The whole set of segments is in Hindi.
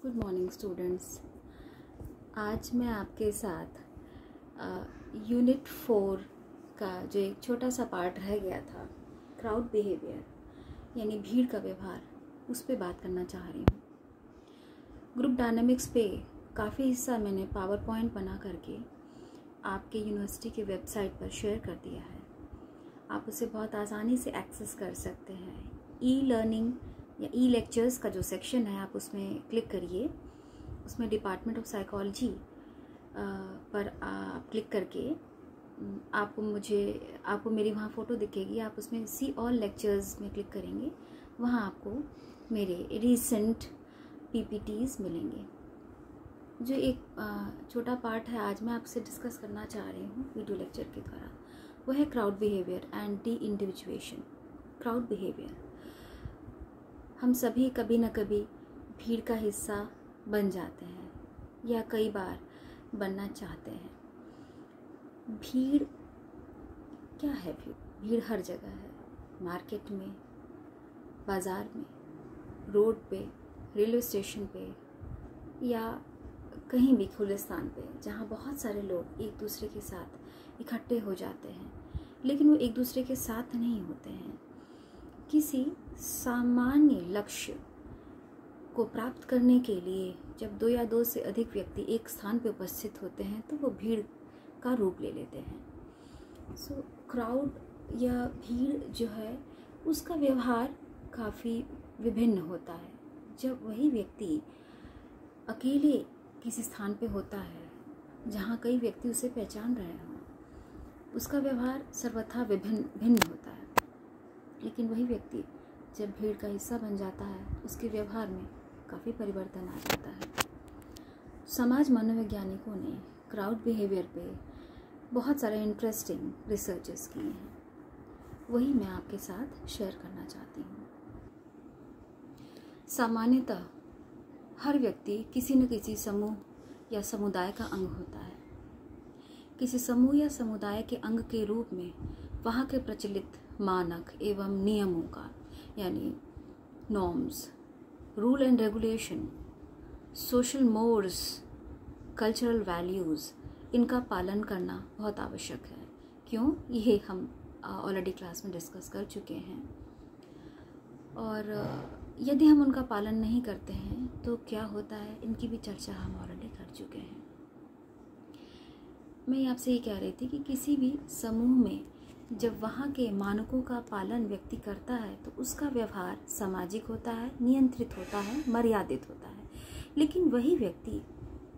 Good morning students. आज मैं आपके साथ यूनिट 4 का जो एक छोटा सा पार्ट रह गया था, क्राउड बिहेवियर यानी भीड़ का व्यवहार, उस पे बात करना चाह रही हूँ। ग्रुप डायनामिक्स पे काफ़ी हिस्सा मैंने पावर पॉइंट बना करके आपके यूनिवर्सिटी के वेबसाइट पर शेयर कर दिया है। आप उसे बहुत आसानी से एक्सेस कर सकते हैं। ई लर्निंग या ई लेक्चर्स का जो सेक्शन है, आप उसमें क्लिक करिए। उसमें डिपार्टमेंट ऑफ साइकोलॉजी पर आप क्लिक करके आपको मेरी वहाँ फ़ोटो दिखेगी। आप उसमें सी ऑल लेक्चर्स में क्लिक करेंगे, वहाँ आपको मेरे रीसेंट पीपीटीज़ मिलेंगे। जो एक छोटा पार्ट है आज मैं आपसे डिस्कस करना चाह रही हूँ वीडियो लेक्चर के द्वारा, वो है crowd behaviour and deindividuation. Crowd behaviour, हम सभी कभी न कभी भीड़ का हिस्सा बन जाते हैं या कई बार बनना चाहते हैं। भीड़ क्या है? भीड़ हर जगह है, मार्केट में, बाज़ार में, रोड पे, रेलवे स्टेशन पे या कहीं भी खुले स्थान पे जहाँ बहुत सारे लोग एक दूसरे के साथ इकट्ठे हो जाते हैं, लेकिन वो एक दूसरे के साथ नहीं होते हैं। किसी सामान्य लक्ष्य को प्राप्त करने के लिए जब 2 या 2 से अधिक व्यक्ति एक स्थान पर उपस्थित होते हैं तो वो भीड़ का रूप ले लेते हैं। सो क्राउड या भीड़ जो है उसका व्यवहार काफ़ी विभिन्न होता है। जब वही व्यक्ति अकेले किसी स्थान पे होता है जहाँ कई व्यक्ति उसे पहचान रहे हों, उसका व्यवहार सर्वथा भिन्न होता है। लेकिन वही व्यक्ति जब भीड़ का हिस्सा बन जाता है उसके व्यवहार में काफ़ी परिवर्तन आ जाता है। समाज मनोवैज्ञानिकों ने क्राउड बिहेवियर पे बहुत सारे इंटरेस्टिंग रिसर्चेस किए हैं, वही मैं आपके साथ शेयर करना चाहती हूँ। सामान्यतः हर व्यक्ति किसी न किसी समूह या समुदाय का अंग होता है। किसी समूह या समुदाय के अंग के रूप में वहाँ के प्रचलित मानक एवं नियमों का यानी norms, rule and regulation, social modes, cultural values, इनका पालन करना बहुत आवश्यक है। क्यों? ये हम ऑलरेडी क्लास में डिस्कस कर चुके हैं। और यदि हम उनका पालन नहीं करते हैं तो क्या होता है, इनकी भी चर्चा हम ऑलरेडी कर चुके हैं। मैं आपसे ये कह रही थी कि किसी भी समूह में जब वहाँ के मानकों का पालन व्यक्ति करता है तो उसका व्यवहार सामाजिक होता है, नियंत्रित होता है, मर्यादित होता है। लेकिन वही व्यक्ति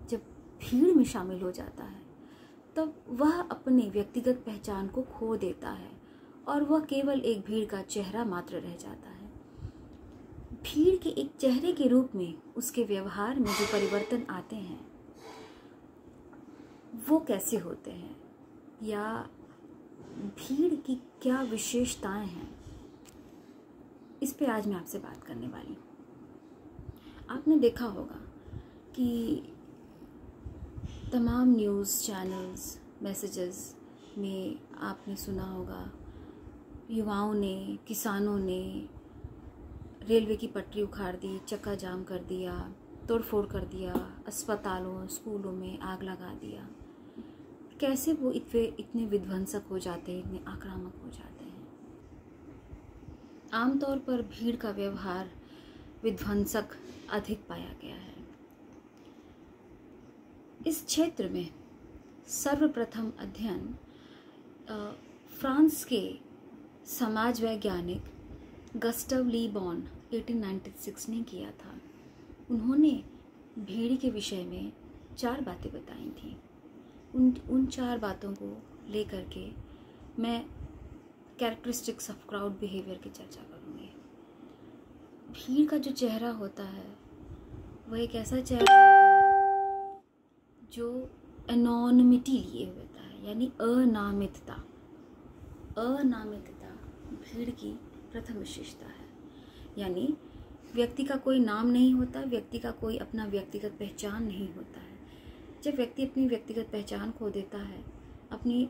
जब भीड़ में शामिल हो जाता है तब वह अपनी व्यक्तिगत पहचान को खो देता है और वह केवल एक भीड़ का चेहरा मात्र रह जाता है। भीड़ के एक चेहरे के रूप में उसके व्यवहार में जो परिवर्तन आते हैं वो कैसे होते हैं, या भीड़ की क्या विशेषताएं हैं, इस पे आज मैं आपसे बात करने वाली हूँ। आपने देखा होगा कि तमाम न्यूज़ चैनल्स, मैसेजेस में आपने सुना होगा युवाओं ने, किसानों ने रेलवे की पटरी उखाड़ दी, चक्का जाम कर दिया, तोड़फोड़ कर दिया, अस्पतालों, स्कूलों में आग लगा दिया। कैसे वो इतने विध्वंसक हो जाते हैं, इतने आक्रामक हो जाते हैं। आमतौर पर भीड़ का व्यवहार विध्वंसक अधिक पाया गया है। इस क्षेत्र में सर्वप्रथम अध्ययन फ्रांस के समाज वैज्ञानिक गस्टव ली बॉन 1896 ने किया था। उन्होंने भीड़ के विषय में 4 बातें बताई थी। उन 4 बातों को लेकर के मैं कैरेक्टरिस्टिक्स ऑफ क्राउड बिहेवियर की चर्चा करूँगी। भीड़ का जो चेहरा होता है वह एक ऐसा चेहरा होता है जो एनोनिमिटी लिए होता है, यानी अनामितता। अनामितता भीड़ की प्रथम विशेषता है, यानी व्यक्ति का कोई नाम नहीं होता, व्यक्ति का कोई अपना व्यक्तिगत पहचान नहीं होता है। जब व्यक्ति अपनी व्यक्तिगत पहचान खो देता है, अपनी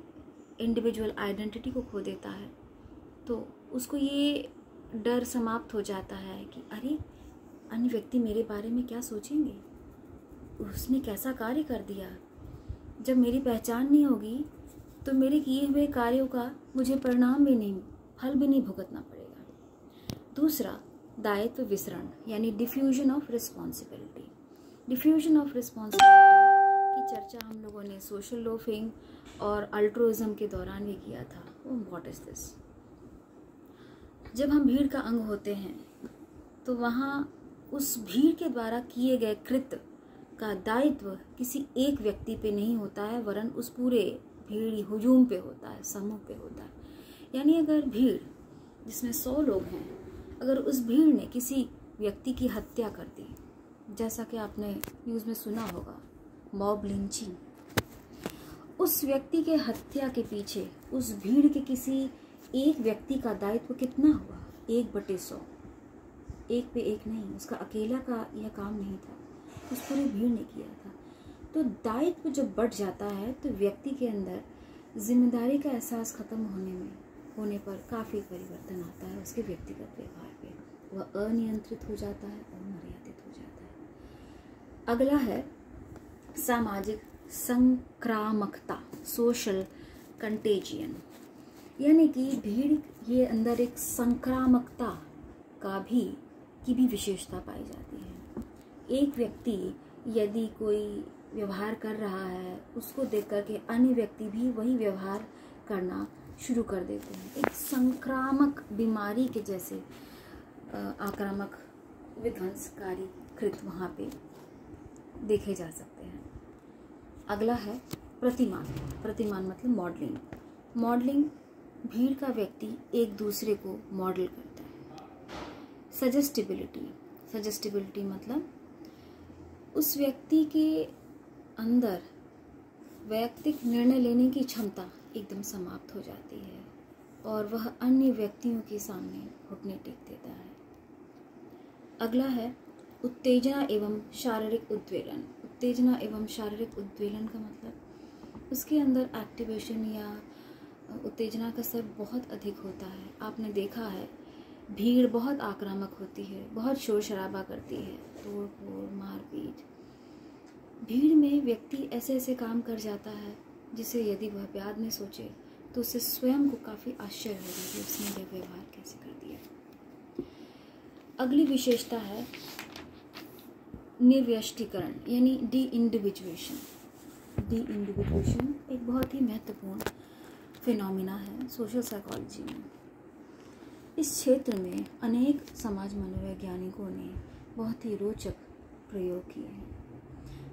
इंडिविजुअल आइडेंटिटी को खो देता है, तो उसको ये डर समाप्त हो जाता है कि अरे अन्य व्यक्ति मेरे बारे में क्या सोचेंगे, उसने कैसा कार्य कर दिया। जब मेरी पहचान नहीं होगी तो मेरे किए हुए कार्यों का मुझे परिणाम भी नहीं, फल भी नहीं भुगतना पड़ेगा। दूसरा, दायित्व विसरण यानी diffusion of responsibility. Diffusion of responsibility की चर्चा हम लोगों ने सोशल लोफिंग और अल्ट्रुइज्म के दौरान भी किया था। What is this? जब हम भीड़ का अंग होते हैं तो वहाँ उस भीड़ के द्वारा किए गए कृत्य का दायित्व किसी एक व्यक्ति पे नहीं होता है, वरन उस पूरे भीड़ हुजूम पे होता है, समूह पे होता है। यानी अगर भीड़ जिसमें 100 लोग हैं, अगर उस भीड़ ने किसी व्यक्ति की हत्या कर दी, जैसा कि आपने न्यूज़ में सुना होगा मॉब लिंचिंग, उस व्यक्ति के हत्या के पीछे उस भीड़ के किसी एक व्यक्ति का दायित्व कितना हुआ? 1/100। एक पे एक नहीं, उसका अकेला का यह काम नहीं था, उस पूरी भीड़ ने किया था। तो दायित्व जब बढ़ जाता है तो व्यक्ति के अंदर जिम्मेदारी का एहसास खत्म होने पर काफ़ी परिवर्तन आता है उसके व्यक्तिगत व्यवहार पे। वह अनियंत्रित हो जाता है और मर्यादित हो जाता है। अगला है सामाजिक संक्रामकता, सोशल कंटेजियन, यानी कि भीड़ के अंदर एक संक्रामकता की भी विशेषता पाई जाती है। एक व्यक्ति यदि कोई व्यवहार कर रहा है, उसको देख कर के अन्य व्यक्ति भी वही व्यवहार करना शुरू कर देते हैं। एक संक्रामक बीमारी के जैसे आक्रामक विध्वंसकारी कृत्य वहाँ पे देखे जा सकते हैं। अगला है प्रतिमान। प्रतिमान मतलब मॉडलिंग। मॉडलिंग, भीड़ का व्यक्ति एक दूसरे को मॉडल करता है। सजेस्टिबिलिटी। सजेस्टिबिलिटी मतलब उस व्यक्ति के अंदर वैयक्तिक निर्णय लेने की क्षमता एकदम समाप्त हो जाती है और वह अन्य व्यक्तियों के सामने घुटने टेक देता है। अगला है उत्तेजना एवं शारीरिक उद्वेलन। उत्तेजना एवं शारीरिक उद्वेलन का मतलब उसके अंदर एक्टिवेशन या उत्तेजना का स्तर बहुत अधिक होता है। आपने देखा है भीड़ बहुत आक्रामक होती है, बहुत शोर शराबा करती है, तोड़ फोड़, मारपीट। भीड़ में व्यक्ति ऐसे ऐसे काम कर जाता है जिसे यदि वह बाद में सोचे तो उसे स्वयं को काफ़ी आश्चर्य होगा कि उसने यह व्यवहार कैसे कर दिया। अगली विशेषता है निर्व्यष्टीकरण यानी डी इंडिविजुएशन। डी इंडिविजुएशन एक बहुत ही महत्वपूर्ण फिनोमिना है सोशल साइकोलॉजी में। इस क्षेत्र में अनेक समाज मनोवैज्ञानिकों ने बहुत ही रोचक प्रयोग किए हैं,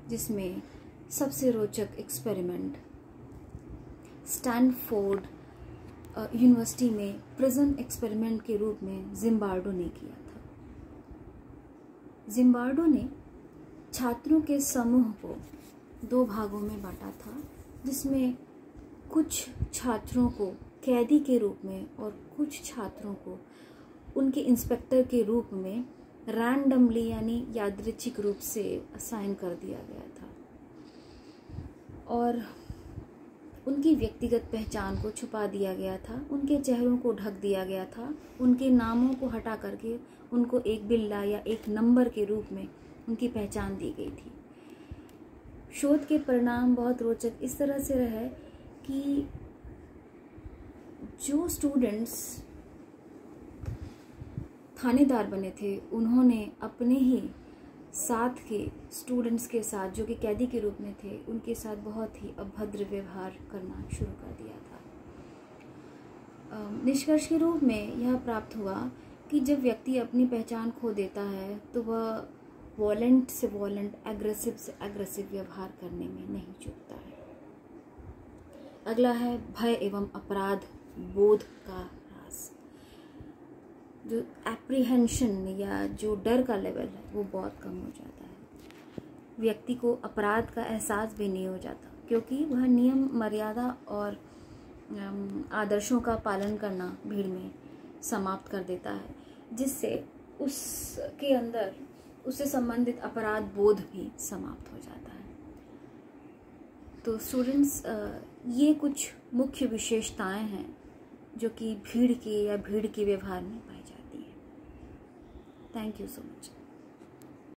जिसमें सबसे रोचक एक्सपेरिमेंट स्टैनफोर्ड यूनिवर्सिटी में प्रिजन एक्सपेरिमेंट के रूप में जिम्बार्डो ने किया था। जिम्बार्डो ने छात्रों के समूह को 2 भागों में बांटा था, जिसमें कुछ छात्रों को कैदी के रूप में और कुछ छात्रों को उनके इंस्पेक्टर के रूप में रैंडमली यानी यादृच्छिक रूप से असाइन कर दिया गया था और उनकी व्यक्तिगत पहचान को छुपा दिया गया था, उनके चेहरों को ढक दिया गया था, उनके नामों को हटा करके उनको एक बिल्ला या एक नंबर के रूप में उनकी पहचान दी गई थी। शोध के परिणाम बहुत रोचक इस तरह से रहे कि जो स्टूडेंट्स थानेदार बने थे उन्होंने अपने ही साथ के स्टूडेंट्स के साथ जो कि कैदी के रूप में थे उनके साथ बहुत ही अभद्र व्यवहार करना शुरू कर दिया था। निष्कर्ष के रूप में यह प्राप्त हुआ कि जब व्यक्ति अपनी पहचान खो देता है तो वह वॉलेंट से वॉलेंट, एग्रेसिव से एग्रेसिव व्यवहार करने में नहीं चूकता है। अगला है भय एवं अपराध बोध का ह्रास। जो एप्रीहेंशन या जो डर का लेवल है वो बहुत कम हो जाता है। व्यक्ति को अपराध का एहसास भी नहीं हो जाता क्योंकि वह नियम, मर्यादा और आदर्शों का पालन करना भीड़ में समाप्त कर देता है, जिससे उसके अंदर उससे संबंधित अपराध बोध भी समाप्त हो जाता है। तो स्टूडेंट्स, ये कुछ मुख्य विशेषताएं हैं जो कि भीड़ के या भीड़ के व्यवहार में पाई जाती हैं। Thank you so much.